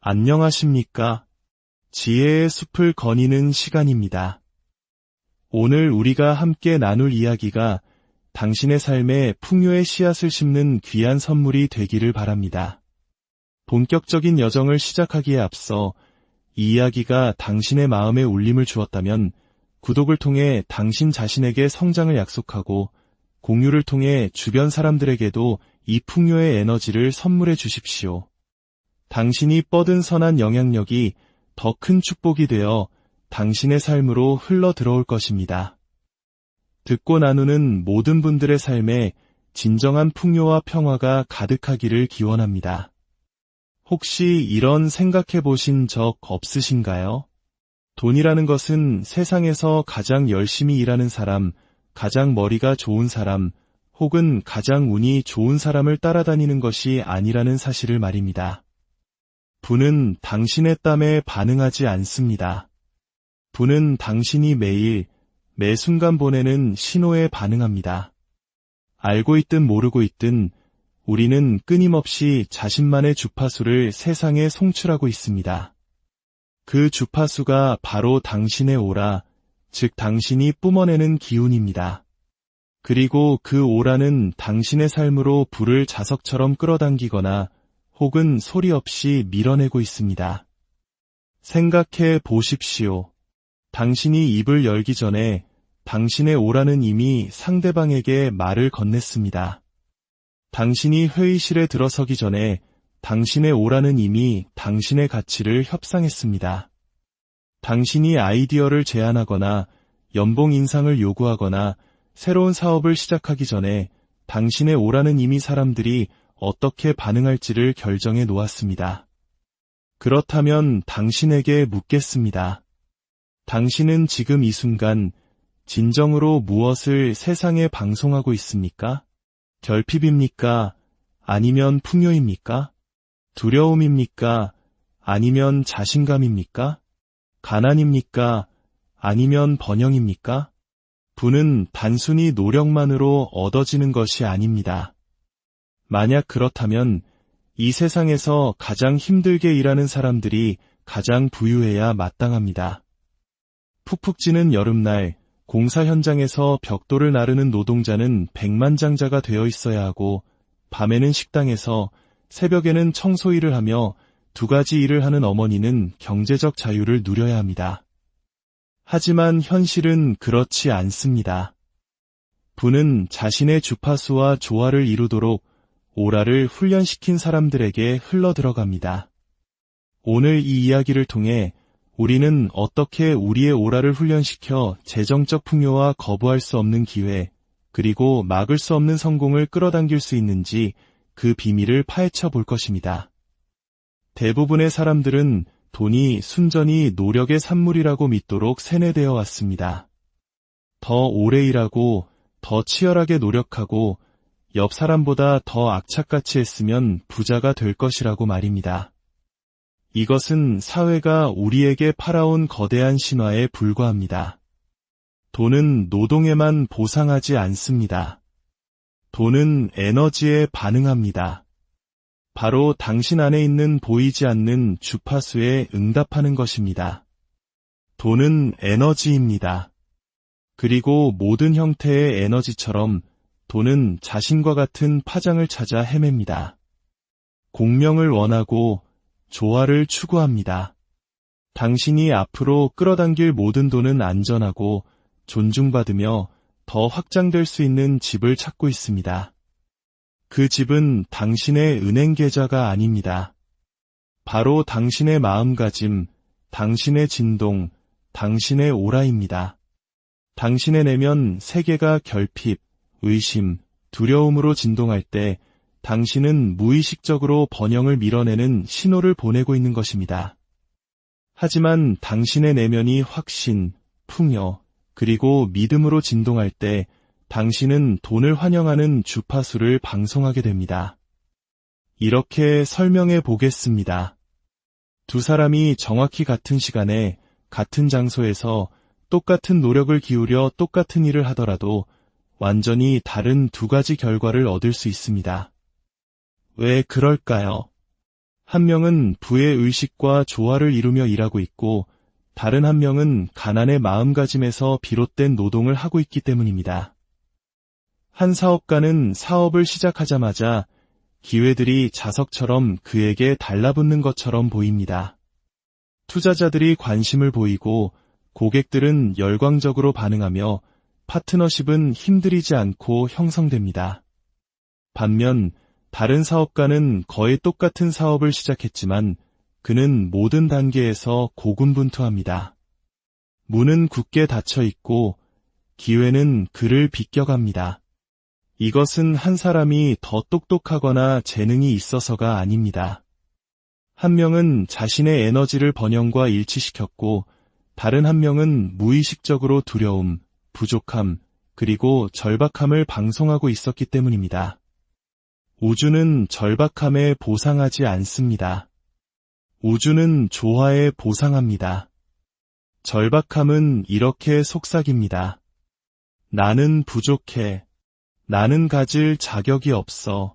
안녕하십니까? 지혜의 숲을 거니는 시간입니다. 오늘 우리가 함께 나눌 이야기가 당신의 삶에 풍요의 씨앗을 심는 귀한 선물이 되기를 바랍니다. 본격적인 여정을 시작하기에 앞서 이 이야기가 당신의 마음에 울림을 주었다면 구독을 통해 당신 자신에게 성장을 약속하고 공유를 통해 주변 사람들에게도 이 풍요의 에너지를 선물해 주십시오. 당신이 뻗은 선한 영향력이 더 큰 축복이 되어 당신의 삶으로 흘러 들어올 것입니다. 듣고 나누는 모든 분들의 삶에 진정한 풍요와 평화가 가득하기를 기원합니다. 혹시 이런 생각해 보신 적 없으신가요? 돈이라는 것은 세상에서 가장 열심히 일하는 사람, 가장 머리가 좋은 사람, 혹은 가장 운이 좋은 사람을 따라다니는 것이 아니라는 사실을 말입니다. 부는 당신의 땀에 반응하지 않습니다. 부는 당신이 매일, 매 순간 보내는 신호에 반응합니다. 알고 있든 모르고 있든 우리는 끊임없이 자신만의 주파수를 세상에 송출하고 있습니다. 그 주파수가 바로 당신의 오라, 즉 당신이 뿜어내는 기운입니다. 그리고 그 오라는 당신의 삶으로 불을 자석처럼 끌어당기거나 혹은 소리 없이 밀어내고 있습니다. 생각해 보십시오. 당신이 입을 열기 전에 당신의 오라는 이미 상대방에게 말을 건넸습니다. 당신이 회의실에 들어서기 전에 당신의 오라는 이미 당신의 가치를 협상했습니다. 당신이 아이디어를 제안하거나 연봉 인상을 요구하거나 새로운 사업을 시작하기 전에 당신의 오라는 이미 사람들이 어떻게 반응할지를 결정해 놓았습니다. 그렇다면 당신에게 묻겠습니다. 당신은 지금 이 순간 진정으로 무엇을 세상에 방송하고 있습니까? 결핍입니까? 아니면 풍요입니까? 두려움입니까? 아니면 자신감입니까? 가난입니까? 아니면 번영입니까? 부는 단순히 노력만으로 얻어지는 것이 아닙니다. 만약 그렇다면 이 세상에서 가장 힘들게 일하는 사람들이 가장 부유해야 마땅합니다. 푹푹 찌는 여름날 공사 현장에서 벽돌을 나르는 노동자는 백만장자가 되어 있어야 하고 밤에는 식당에서 새벽에는 청소 일을 하며 두 가지 일을 하는 어머니는 경제적 자유를 누려야 합니다. 하지만 현실은 그렇지 않습니다. 부는 자신의 주파수와 조화를 이루도록 오라를 훈련시킨 사람들에게 흘러들어갑니다. 오늘 이 이야기를 통해 우리는 어떻게 우리의 오라를 훈련시켜 재정적 풍요와 거부할 수 없는 기회, 그리고 막을 수 없는 성공을 끌어당길 수 있는지 그 비밀을 파헤쳐 볼 것입니다. 대부분의 사람들은 돈이 순전히 노력의 산물이라고 믿도록 세뇌되어 왔습니다. 더 오래 일하고 더 치열하게 노력하고 옆 사람보다 더 악착같이 했으면 부자가 될 것이라고 말입니다. 이것은 사회가 우리에게 팔아온 거대한 신화에 불과합니다. 돈은 노동에만 보상하지 않습니다. 돈은 에너지에 반응합니다. 바로 당신 안에 있는 보이지 않는 주파수에 응답하는 것입니다. 돈은 에너지입니다. 그리고 모든 형태의 에너지처럼 돈은 자신과 같은 파장을 찾아 헤맵니다. 공명을 원하고 조화를 추구합니다. 당신이 앞으로 끌어당길 모든 돈은 안전하고 존중받으며 더 확장될 수 있는 집을 찾고 있습니다. 그 집은 당신의 은행 계좌가 아닙니다. 바로 당신의 마음가짐, 당신의 진동, 당신의 오라입니다. 당신의 내면 세계가 결핍, 의심, 두려움으로 진동할 때 당신은 무의식적으로 번영을 밀어내는 신호를 보내고 있는 것입니다. 하지만 당신의 내면이 확신, 풍요, 그리고 믿음으로 진동할 때 당신은 돈을 환영하는 주파수를 방송하게 됩니다. 이렇게 설명해 보겠습니다. 두 사람이 정확히 같은 시간에 같은 장소에서 똑같은 노력을 기울여 똑같은 일을 하더라도 완전히 다른 두 가지 결과를 얻을 수 있습니다. 왜 그럴까요? 한 명은 부의 의식과 조화를 이루며 일하고 있고 다른 한 명은 가난의 마음가짐에서 비롯된 노동을 하고 있기 때문입니다. 한 사업가는 사업을 시작하자마자 기회들이 자석처럼 그에게 달라붙는 것처럼 보입니다. 투자자들이 관심을 보이고 고객들은 열광적으로 반응하며 파트너십은 힘들이지 않고 형성됩니다. 반면 다른 사업가는 거의 똑같은 사업을 시작했지만 그는 모든 단계에서 고군분투합니다. 문은 굳게 닫혀 있고 기회는 그를 비껴갑니다. 이것은 한 사람이 더 똑똑하거나 재능이 있어서가 아닙니다. 한 명은 자신의 에너지를 번영과 일치시켰고 다른 한 명은 무의식적으로 두려움, 부족함, 그리고 절박함을 방송하고 있었기 때문입니다. 우주는 절박함에 보상하지 않습니다. 우주는 조화에 보상합니다. 절박함은 이렇게 속삭입니다. 나는 부족해. 나는 가질 자격이 없어.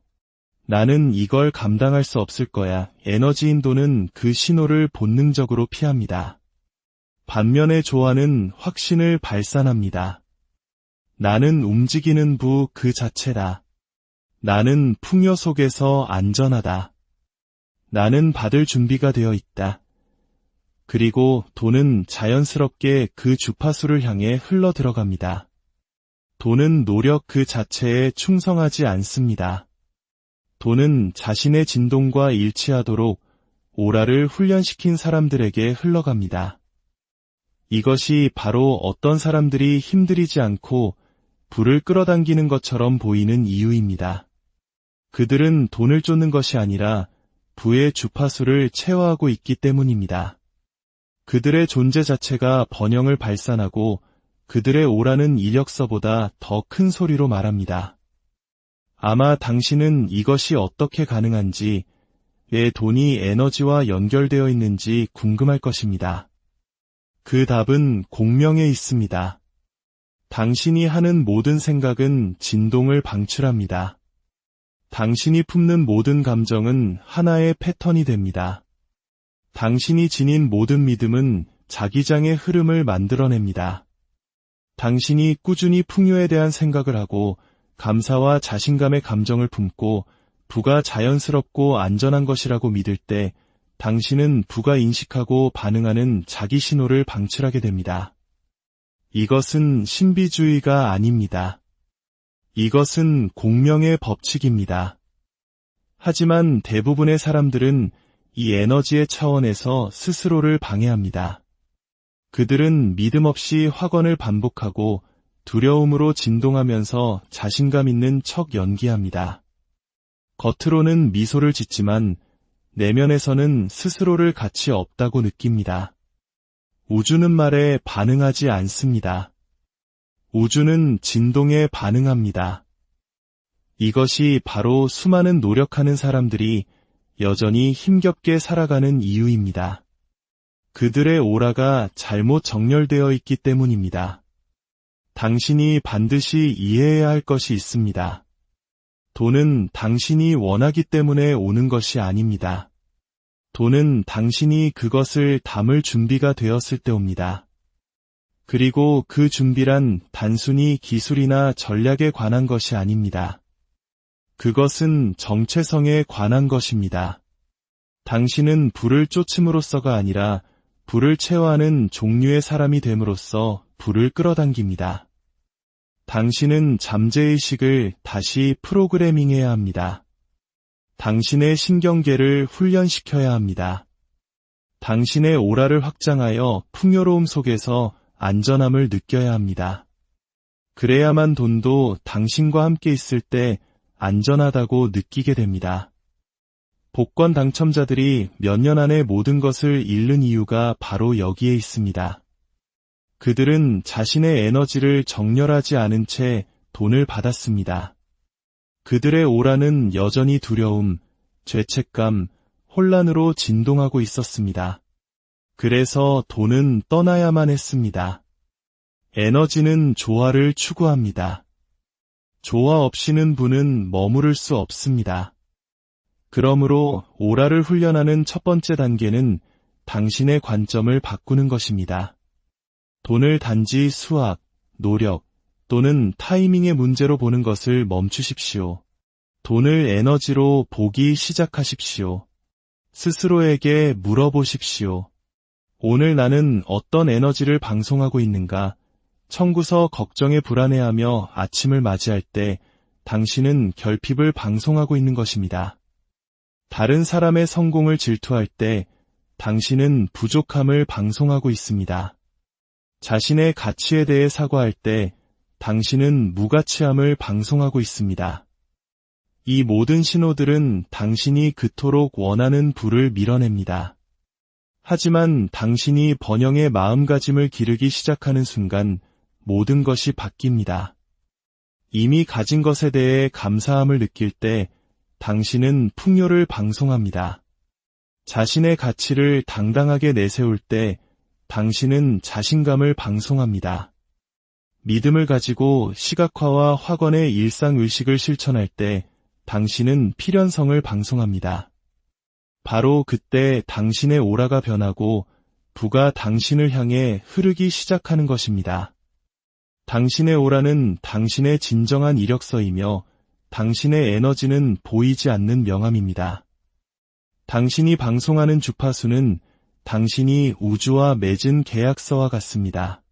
나는 이걸 감당할 수 없을 거야. 에너지 인도는 그 신호를 본능적으로 피합니다. 반면에 조화는 확신을 발산합니다. 나는 움직이는 부 그 자체다. 나는 풍요 속에서 안전하다. 나는 받을 준비가 되어 있다. 그리고 돈은 자연스럽게 그 주파수를 향해 흘러 들어갑니다. 돈은 노력 그 자체에 충성하지 않습니다. 돈은 자신의 진동과 일치하도록 오라를 훈련시킨 사람들에게 흘러갑니다. 이것이 바로 어떤 사람들이 힘들이지 않고 불을 끌어당기는 것처럼 보이는 이유입니다. 그들은 돈을 쫓는 것이 아니라 부의 주파수를 체화하고 있기 때문입니다. 그들의 존재 자체가 번영을 발산하고 그들의 오라는 이력서보다 더 큰 소리로 말합니다. 아마 당신은 이것이 어떻게 가능한지, 왜 돈이 에너지와 연결되어 있는지 궁금할 것입니다. 그 답은 공명에 있습니다. 당신이 하는 모든 생각은 진동을 방출합니다. 당신이 품는 모든 감정은 하나의 패턴이 됩니다. 당신이 지닌 모든 믿음은 자기장의 흐름을 만들어냅니다. 당신이 꾸준히 풍요에 대한 생각을 하고 감사와 자신감의 감정을 품고 부가 자연스럽고 안전한 것이라고 믿을 때 당신은 부가 인식하고 반응하는 자기 신호를 방출하게 됩니다. 이것은 신비주의가 아닙니다. 이것은 공명의 법칙입니다. 하지만 대부분의 사람들은 이 에너지의 차원에서 스스로를 방해합니다. 그들은 믿음 없이 확언을 반복하고 두려움으로 진동하면서 자신감 있는 척 연기합니다. 겉으로는 미소를 짓지만 내면에서는 스스로를 가치 없다고 느낍니다. 우주는 말에 반응하지 않습니다. 우주는 진동에 반응합니다. 이것이 바로 수많은 노력하는 사람들이 여전히 힘겹게 살아가는 이유입니다. 그들의 오라가 잘못 정렬되어 있기 때문입니다. 당신이 반드시 이해해야 할 것이 있습니다. 돈은 당신이 원하기 때문에 오는 것이 아닙니다. 돈은 당신이 그것을 담을 준비가 되었을 때 옵니다. 그리고 그 준비란 단순히 기술이나 전략에 관한 것이 아닙니다. 그것은 정체성에 관한 것입니다. 당신은 불을 쫓음으로써가 아니라 불을 체화하는 종류의 사람이 됨으로써 불을 끌어당깁니다. 당신은 잠재의식을 다시 프로그래밍해야 합니다. 당신의 신경계를 훈련시켜야 합니다. 당신의 오라를 확장하여 풍요로움 속에서 안전함을 느껴야 합니다. 그래야만 돈도 당신과 함께 있을 때 안전하다고 느끼게 됩니다. 복권 당첨자들이 몇 년 안에 모든 것을 잃는 이유가 바로 여기에 있습니다. 그들은 자신의 에너지를 정렬하지 않은 채 돈을 받았습니다. 그들의 오라는 여전히 두려움, 죄책감, 혼란으로 진동하고 있었습니다. 그래서 돈은 떠나야만 했습니다. 에너지는 조화를 추구합니다. 조화 없이는 부는 머무를 수 없습니다. 그러므로 오라를 훈련하는 첫 번째 단계는 당신의 관점을 바꾸는 것입니다. 돈을 단지 수학, 노력 또는 타이밍의 문제로 보는 것을 멈추십시오. 돈을 에너지로 보기 시작하십시오. 스스로에게 물어보십시오. 오늘 나는 어떤 에너지를 방송하고 있는가? 청구서 걱정에 불안해하며 아침을 맞이할 때 당신은 결핍을 방송하고 있는 것입니다. 다른 사람의 성공을 질투할 때 당신은 부족함을 방송하고 있습니다. 자신의 가치에 대해 사과할 때 당신은 무가치함을 방송하고 있습니다. 이 모든 신호들은 당신이 그토록 원하는 부를 밀어냅니다. 하지만 당신이 번영의 마음가짐을 기르기 시작하는 순간 모든 것이 바뀝니다. 이미 가진 것에 대해 감사함을 느낄 때 당신은 풍요를 방송합니다. 자신의 가치를 당당하게 내세울 때 당신은 자신감을 방송합니다. 믿음을 가지고 시각화와 확언의 일상의식을 실천할 때 당신은 필연성을 방송합니다. 바로 그때 당신의 오라가 변하고 부가 당신을 향해 흐르기 시작하는 것입니다. 당신의 오라는 당신의 진정한 이력서이며 당신의 에너지는 보이지 않는 명함입니다. 당신이 방송하는 주파수는 당신이 우주와 맺은 계약서와 같습니다.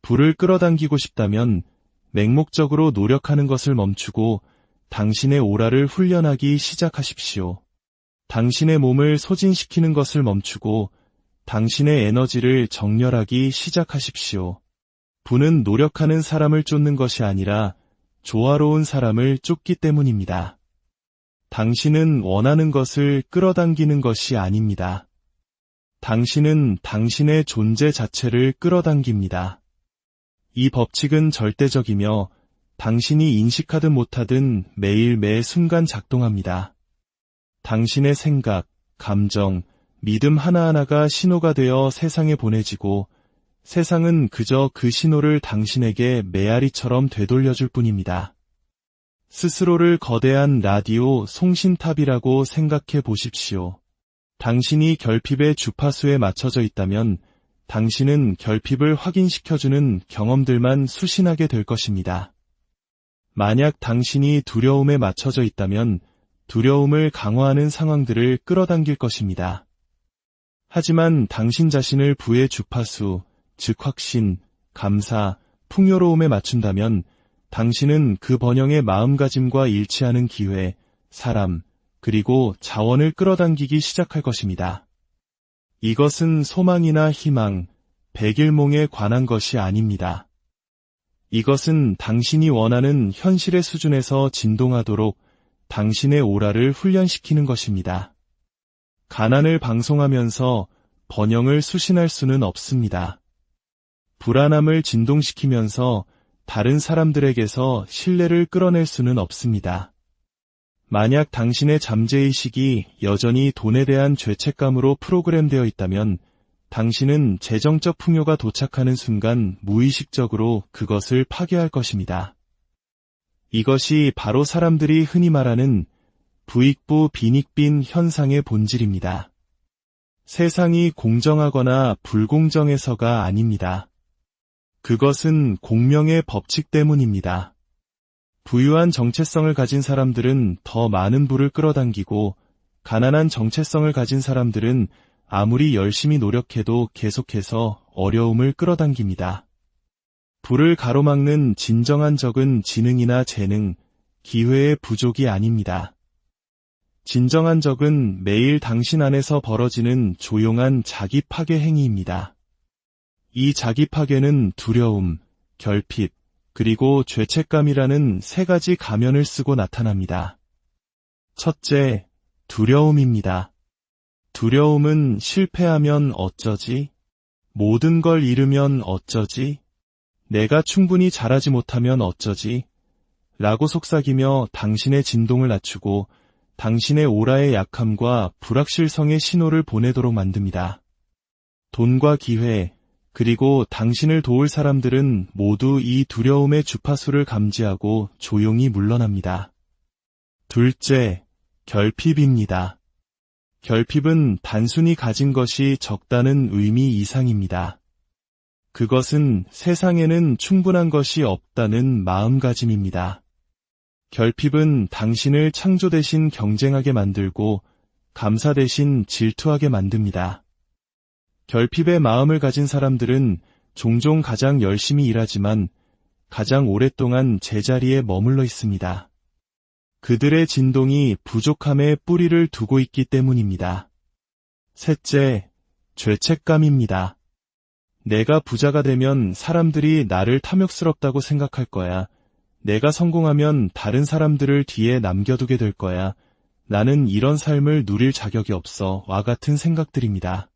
불을 끌어당기고 싶다면 맹목적으로 노력하는 것을 멈추고 당신의 오라를 훈련하기 시작하십시오. 당신의 몸을 소진시키는 것을 멈추고 당신의 에너지를 정렬하기 시작하십시오. 부는 노력하는 사람을 쫓는 것이 아니라 조화로운 사람을 쫓기 때문입니다. 당신은 원하는 것을 끌어당기는 것이 아닙니다. 당신은 당신의 존재 자체를 끌어당깁니다. 이 법칙은 절대적이며 당신이 인식하든 못하든 매일 매 순간 작동합니다. 당신의 생각, 감정, 믿음 하나하나가 신호가 되어 세상에 보내지고 세상은 그저 그 신호를 당신에게 메아리처럼 되돌려줄 뿐입니다. 스스로를 거대한 라디오 송신탑이라고 생각해 보십시오. 당신이 결핍의 주파수에 맞춰져 있다면 당신은 결핍을 확인시켜주는 경험들만 수신하게 될 것입니다. 만약 당신이 두려움에 맞춰져 있다면 두려움을 강화하는 상황들을 끌어당길 것입니다. 하지만 당신 자신을 부의 주파수, 즉 확신, 감사, 풍요로움에 맞춘다면 당신은 그 번영의 마음가짐과 일치하는 기회, 사람, 그리고 자원을 끌어당기기 시작할 것입니다. 이것은 소망이나 희망, 백일몽에 관한 것이 아닙니다. 이것은 당신이 원하는 현실의 수준에서 진동하도록 당신의 오라를 훈련시키는 것입니다. 가난을 방송하면서 번영을 수신할 수는 없습니다. 불안함을 진동시키면서 다른 사람들에게서 신뢰를 끌어낼 수는 없습니다. 만약 당신의 잠재의식이 여전히 돈에 대한 죄책감으로 프로그램되어 있다면 당신은 재정적 풍요가 도착하는 순간 무의식적으로 그것을 파괴할 것입니다. 이것이 바로 사람들이 흔히 말하는 부익부 빈익빈 현상의 본질입니다. 세상이 공정하거나 불공정해서가 아닙니다. 그것은 공명의 법칙 때문입니다. 부유한 정체성을 가진 사람들은 더 많은 부를 끌어당기고 가난한 정체성을 가진 사람들은 아무리 열심히 노력해도 계속해서 어려움을 끌어당깁니다. 부를 가로막는 진정한 적은 지능이나 재능, 기회의 부족이 아닙니다. 진정한 적은 매일 당신 안에서 벌어지는 조용한 자기 파괴 행위입니다. 이 자기 파괴는 두려움, 결핍, 그리고 죄책감이라는 세 가지 가면을 쓰고 나타납니다. 첫째, 두려움입니다. 두려움은 실패하면 어쩌지? 모든 걸 잃으면 어쩌지? 내가 충분히 잘하지 못하면 어쩌지? 라고 속삭이며 당신의 진동을 낮추고 당신의 오라의 약함과 불확실성의 신호를 보내도록 만듭니다. 돈과 기회, 그리고 당신을 도울 사람들은 모두 이 두려움의 주파수를 감지하고 조용히 물러납니다. 둘째, 결핍입니다. 결핍은 단순히 가진 것이 적다는 의미 이상입니다. 그것은 세상에는 충분한 것이 없다는 마음가짐입니다. 결핍은 당신을 창조 대신 경쟁하게 만들고 감사 대신 질투하게 만듭니다. 결핍의 마음을 가진 사람들은 종종 가장 열심히 일하지만 가장 오랫동안 제자리에 머물러 있습니다. 그들의 진동이 부족함에 뿌리를 두고 있기 때문입니다. 셋째, 죄책감입니다. 내가 부자가 되면 사람들이 나를 탐욕스럽다고 생각할 거야. 내가 성공하면 다른 사람들을 뒤에 남겨두게 될 거야. 나는 이런 삶을 누릴 자격이 없어. 와 같은 생각들입니다.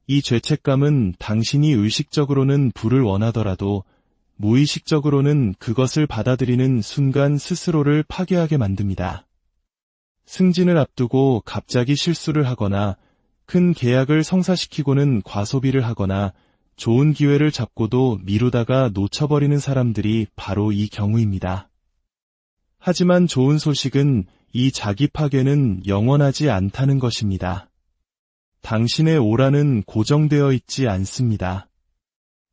이 죄책감은 당신이 의식적으로는 부를 원하더라도 무의식적으로는 그것을 받아들이는 순간 스스로를 파괴하게 만듭니다. 승진을 앞두고 갑자기 실수를 하거나 큰 계약을 성사시키고는 과소비를 하거나 좋은 기회를 잡고도 미루다가 놓쳐버리는 사람들이 바로 이 경우입니다. 하지만 좋은 소식은 이 자기 파괴는 영원하지 않다는 것입니다. 당신의 오라는 고정되어 있지 않습니다.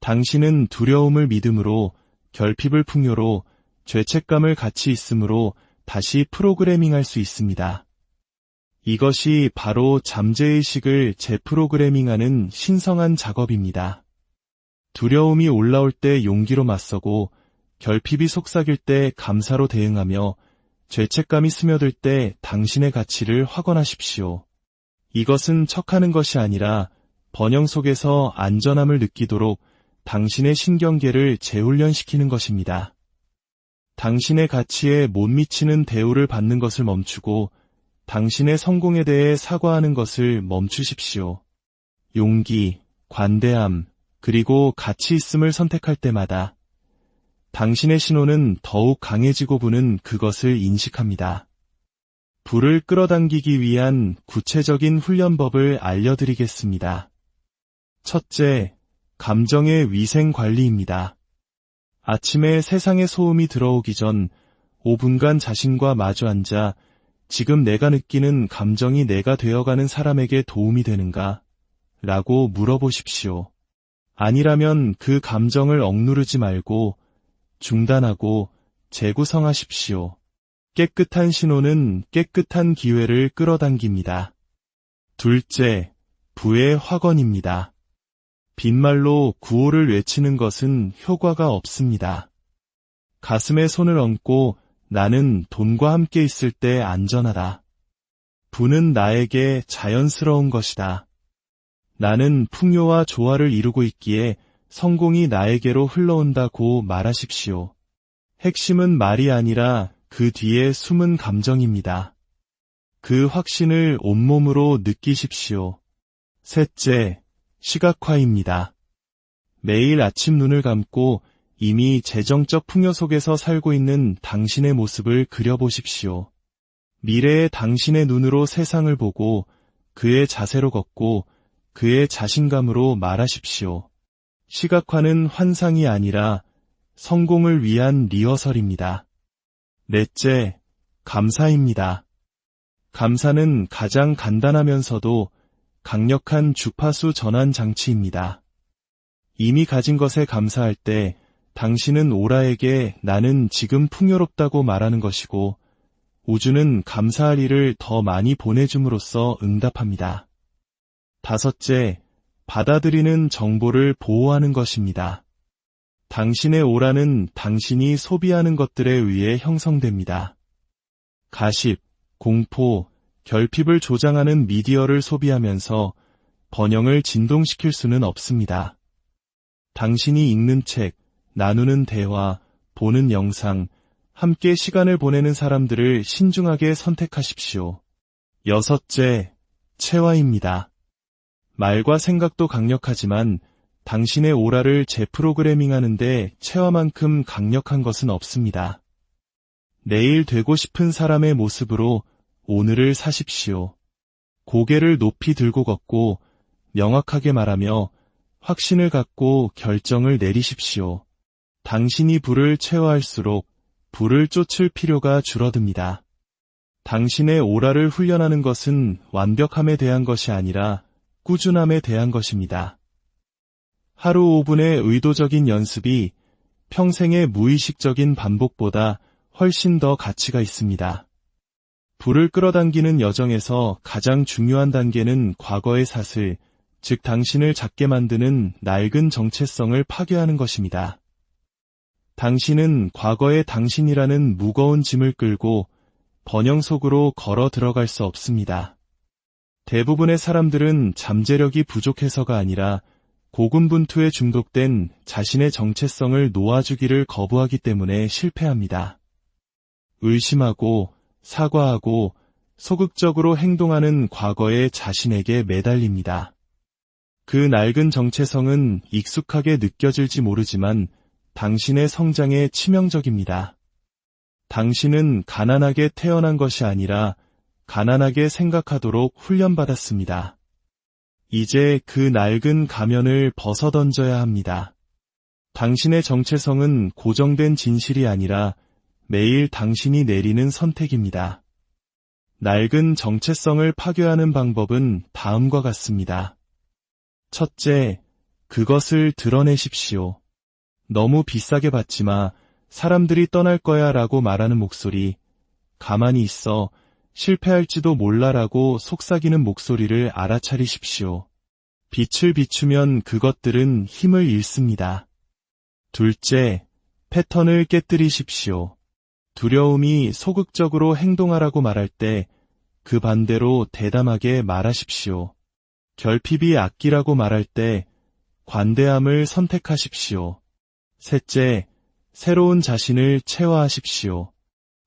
당신은 두려움을 믿음으로, 결핍을 풍요로, 죄책감을 같이 있음으로 다시 프로그래밍할 수 있습니다. 이것이 바로 잠재의식을 재프로그래밍하는 신성한 작업입니다. 두려움이 올라올 때 용기로 맞서고, 결핍이 속삭일 때 감사로 대응하며, 죄책감이 스며들 때 당신의 가치를 확언하십시오. 이것은 척하는 것이 아니라 번영 속에서 안전함을 느끼도록 당신의 신경계를 재훈련시키는 것입니다. 당신의 가치에 못 미치는 대우를 받는 것을 멈추고 당신의 성공에 대해 사과하는 것을 멈추십시오. 용기, 관대함, 그리고 가치 있음을 선택할 때마다 당신의 신호는 더욱 강해지고 부는 그것을 인식합니다. 불을 끌어당기기 위한 구체적인 훈련법을 알려드리겠습니다. 첫째, 감정의 위생 관리입니다. 아침에 세상의 소음이 들어오기 전 5분간 자신과 마주 앉아 지금 내가 느끼는 감정이 내가 되어가는 사람에게 도움이 되는가? 라고 물어보십시오. 아니라면 그 감정을 억누르지 말고 중단하고 재구성하십시오. 깨끗한 신호는 깨끗한 기회를 끌어당깁니다. 둘째, 부의 확언입니다. 빈말로 구호를 외치는 것은 효과가 없습니다. 가슴에 손을 얹고 나는 돈과 함께 있을 때 안전하다. 부는 나에게 자연스러운 것이다. 나는 풍요와 조화를 이루고 있기에 성공이 나에게로 흘러온다고 말하십시오. 핵심은 말이 아니라 그 뒤에 숨은 감정입니다. 그 확신을 온몸으로 느끼십시오. 셋째, 시각화입니다. 매일 아침 눈을 감고 이미 재정적 풍요 속에서 살고 있는 당신의 모습을 그려보십시오. 미래의 당신의 눈으로 세상을 보고 그의 자세로 걷고 그의 자신감으로 말하십시오. 시각화는 환상이 아니라 성공을 위한 리허설입니다. 넷째, 감사입니다. 감사는 가장 간단하면서도 강력한 주파수 전환 장치입니다. 이미 가진 것에 감사할 때 당신은 오라에게 나는 지금 풍요롭다고 말하는 것이고 우주는 감사할 일을 더 많이 보내줌으로써 응답합니다. 다섯째, 받아들이는 정보를 보호하는 것입니다. 당신의 오라는 당신이 소비하는 것들에 의해 형성됩니다. 가십, 공포, 결핍을 조장하는 미디어를 소비하면서 번영을 진동시킬 수는 없습니다. 당신이 읽는 책, 나누는 대화, 보는 영상, 함께 시간을 보내는 사람들을 신중하게 선택하십시오. 여섯째, 체화입니다. 말과 생각도 강력하지만 당신의 오라를 재프로그래밍하는데 체화만큼 강력한 것은 없습니다. 내일 되고 싶은 사람의 모습으로 오늘을 사십시오. 고개를 높이 들고 걷고 명확하게 말하며 확신을 갖고 결정을 내리십시오. 당신이 불을 체화할수록 불을 쫓을 필요가 줄어듭니다. 당신의 오라를 훈련하는 것은 완벽함에 대한 것이 아니라 꾸준함에 대한 것입니다. 하루 5분의 의도적인 연습이 평생의 무의식적인 반복보다 훨씬 더 가치가 있습니다. 불을 끌어당기는 여정에서 가장 중요한 단계는 과거의 사슬, 즉 당신을 작게 만드는 낡은 정체성을 파괴하는 것입니다. 당신은 과거의 당신이라는 무거운 짐을 끌고 번영 속으로 걸어 들어갈 수 없습니다. 대부분의 사람들은 잠재력이 부족해서가 아니라 고군분투에 중독된 자신의 정체성을 놓아주기를 거부하기 때문에 실패합니다. 의심하고 사과하고 소극적으로 행동하는 과거의 자신에게 매달립니다. 그 낡은 정체성은 익숙하게 느껴질지 모르지만 당신의 성장에 치명적입니다. 당신은 가난하게 태어난 것이 아니라 가난하게 생각하도록 훈련받았습니다. 이제 그 낡은 가면을 벗어던져야 합니다. 당신의 정체성은 고정된 진실이 아니라 매일 당신이 내리는 선택입니다. 낡은 정체성을 파괴하는 방법은 다음과 같습니다. 첫째, 그것을 드러내십시오. 너무 비싸게 받지 마, 사람들이 떠날 거야 라고 말하는 목소리, 가만히 있어, 실패할지도 몰라라고 속삭이는 목소리를 알아차리십시오. 빛을 비추면 그것들은 힘을 잃습니다. 둘째, 패턴을 깨뜨리십시오. 두려움이 소극적으로 행동하라고 말할 때 그 반대로 대담하게 말하십시오. 결핍이 악기라고 말할 때 관대함을 선택하십시오. 셋째, 새로운 자신을 체화하십시오.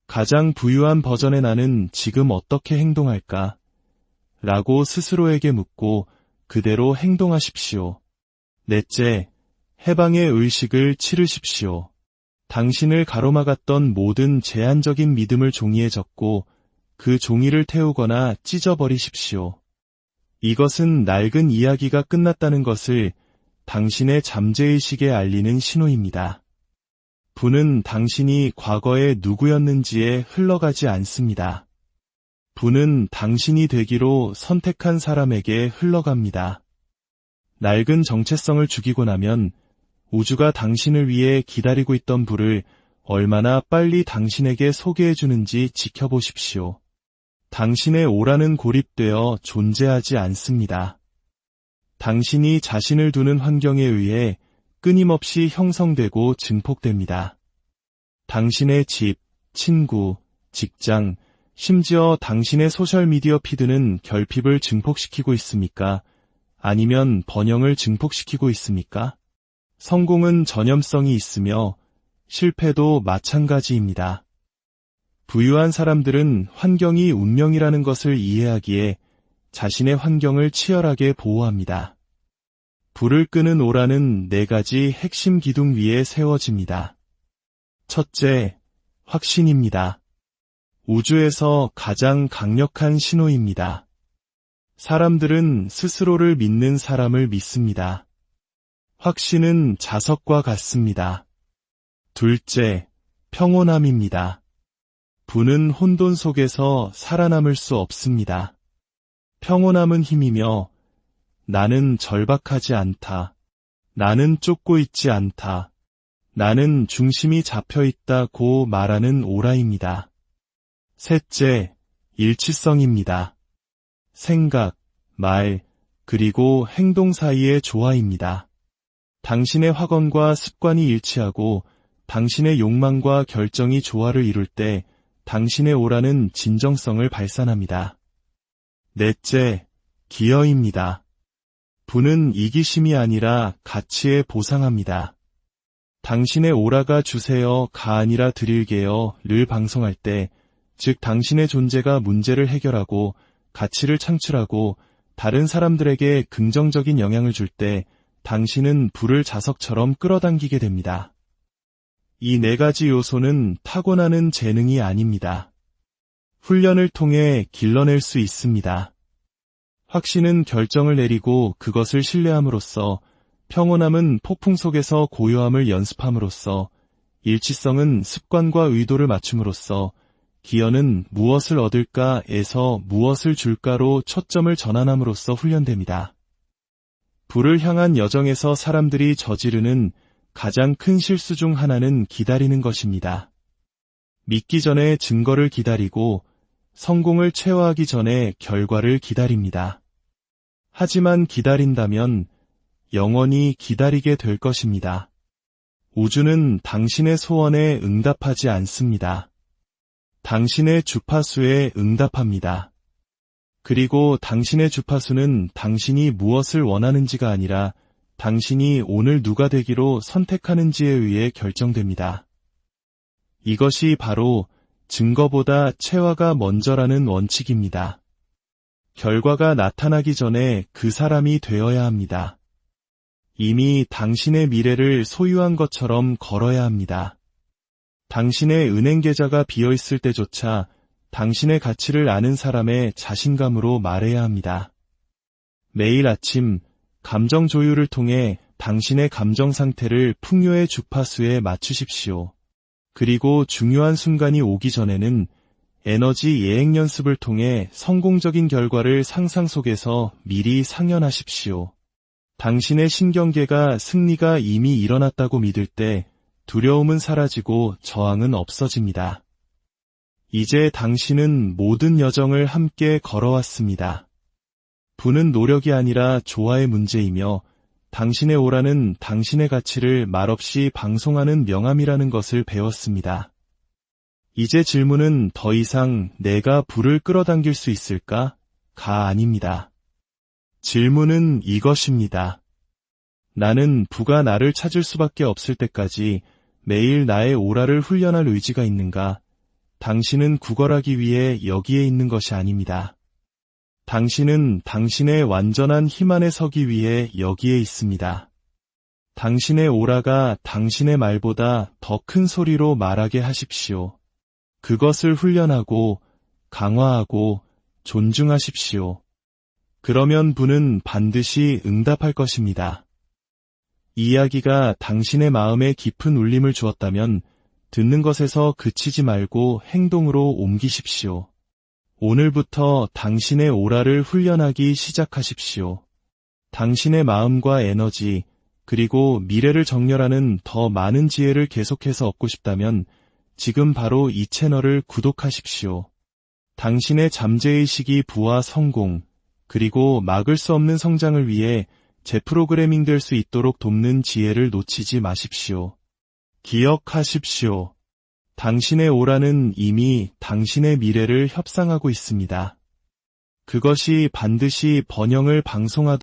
가장 부유한 버전의 나는 지금 어떻게 행동할까? 라고 스스로에게 묻고 그대로 행동하십시오. 넷째, 해방의 의식을 치르십시오. 당신을 가로막았던 모든 제한적인 믿음을 종이에 적고 그 종이를 태우거나 찢어버리십시오. 이것은 낡은 이야기가 끝났다는 것을 당신의 잠재의식에 알리는 신호입니다. 분은 당신이 과거에 누구였는지에 흘러가지 않습니다. 분은 당신이 되기로 선택한 사람에게 흘러갑니다. 낡은 정체성을 죽이고 나면 우주가 당신을 위해 기다리고 있던 불을 얼마나 빨리 당신에게 소개해주는지 지켜보십시오. 당신의 오라는 고립되어 존재하지 않습니다. 당신이 자신을 두는 환경에 의해 끊임없이 형성되고 증폭됩니다. 당신의 집, 친구, 직장, 심지어 당신의 소셜미디어 피드는 결핍을 증폭시키고 있습니까? 아니면 번영을 증폭시키고 있습니까? 성공은 전염성이 있으며 실패도 마찬가지입니다. 부유한 사람들은 환경이 운명이라는 것을 이해하기에 자신의 환경을 치열하게 보호합니다. 불을 끄는 오라는 4가지 핵심 기둥 위에 세워집니다. 첫째, 확신입니다. 우주에서 가장 강력한 신호입니다. 사람들은 스스로를 믿는 사람을 믿습니다. 확신은 자석과 같습니다. 둘째, 평온함입니다. 분은 혼돈 속에서 살아남을 수 없습니다. 평온함은 힘이며 나는 절박하지 않다. 나는 쫓고 있지 않다. 나는 중심이 잡혀있다고 말하는 오라입니다. 셋째, 일치성입니다. 생각, 말, 그리고 행동 사이의 조화입니다. 당신의 확언과 습관이 일치하고 당신의 욕망과 결정이 조화를 이룰 때 당신의 오라는 진정성을 발산합니다. 넷째, 기여입니다. 분은 이기심이 아니라 가치에 보상합니다. 당신의 오라가 주세요 가 아니라 드릴게요를 방송할 때, 즉 당신의 존재가 문제를 해결하고 가치를 창출하고 다른 사람들에게 긍정적인 영향을 줄 때 당신은 불을 자석처럼 끌어당기게 됩니다. 이 4가지 요소는 타고나는 재능이 아닙니다. 훈련을 통해 길러낼 수 있습니다. 확신은 결정을 내리고 그것을 신뢰함으로써, 평온함은 폭풍 속에서 고요함을 연습함으로써, 일치성은 습관과 의도를 맞춤으로써, 기여는 무엇을 얻을까에서 무엇을 줄까로 초점을 전환함으로써 훈련됩니다. 부를 향한 여정에서 사람들이 저지르는 가장 큰 실수 중 하나는 기다리는 것입니다. 믿기 전에 증거를 기다리고 성공을 체화하기 전에 결과를 기다립니다. 하지만 기다린다면 영원히 기다리게 될 것입니다. 우주는 당신의 소원에 응답하지 않습니다. 당신의 주파수에 응답합니다. 그리고 당신의 주파수는 당신이 무엇을 원하는지가 아니라 당신이 오늘 누가 되기로 선택하는지에 의해 결정됩니다. 이것이 바로 증거보다 체화가 먼저라는 원칙입니다. 결과가 나타나기 전에 그 사람이 되어야 합니다. 이미 당신의 미래를 소유한 것처럼 걸어야 합니다. 당신의 은행 계좌가 비어있을 때조차 당신의 가치를 아는 사람의 자신감으로 말해야 합니다. 매일 아침 감정 조율을 통해 당신의 감정 상태를 풍요의 주파수에 맞추십시오. 그리고 중요한 순간이 오기 전에는 에너지 예행 연습을 통해 성공적인 결과를 상상 속에서 미리 상연하십시오. 당신의 신경계가 승리가 이미 일어났다고 믿을 때 두려움은 사라지고 저항은 없어집니다. 이제 당신은 모든 여정을 함께 걸어왔습니다. 부는 노력이 아니라 조화의 문제이며 당신의 오라는 당신의 가치를 말없이 방송하는 명암이라는 것을 배웠습니다. 이제 질문은 더 이상 내가 부를 끌어당길 수 있을까? 가 아닙니다. 질문은 이것입니다. 나는 부가 나를 찾을 수밖에 없을 때까지 매일 나의 오라를 훈련할 의지가 있는가? 당신은 구걸하기 위해 여기에 있는 것이 아닙니다. 당신은 당신의 완전한 힘 안에 서기 위해 여기에 있습니다. 당신의 오라가 당신의 말보다 더 큰 소리로 말하게 하십시오. 그것을 훈련하고 강화하고 존중하십시오. 그러면 부는 반드시 응답할 것입니다. 이 이야기가 당신의 마음에 깊은 울림을 주었다면 듣는 것에서 그치지 말고 행동으로 옮기십시오. 오늘부터 당신의 오라를 훈련하기 시작하십시오. 당신의 마음과 에너지, 그리고 미래를 정렬하는 더 많은 지혜를 계속해서 얻고 싶다면 지금 바로 이 채널을 구독하십시오. 당신의 잠재의식이 부와 성공, 그리고 막을 수 없는 성장을 위해 재프로그래밍 될 수 있도록 돕는 지혜를 놓치지 마십시오. 기억하십시오. 당신의 오라는 이미 당신의 미래를 협상하고 있습니다. 그것이 반드시 번영을 방송하도록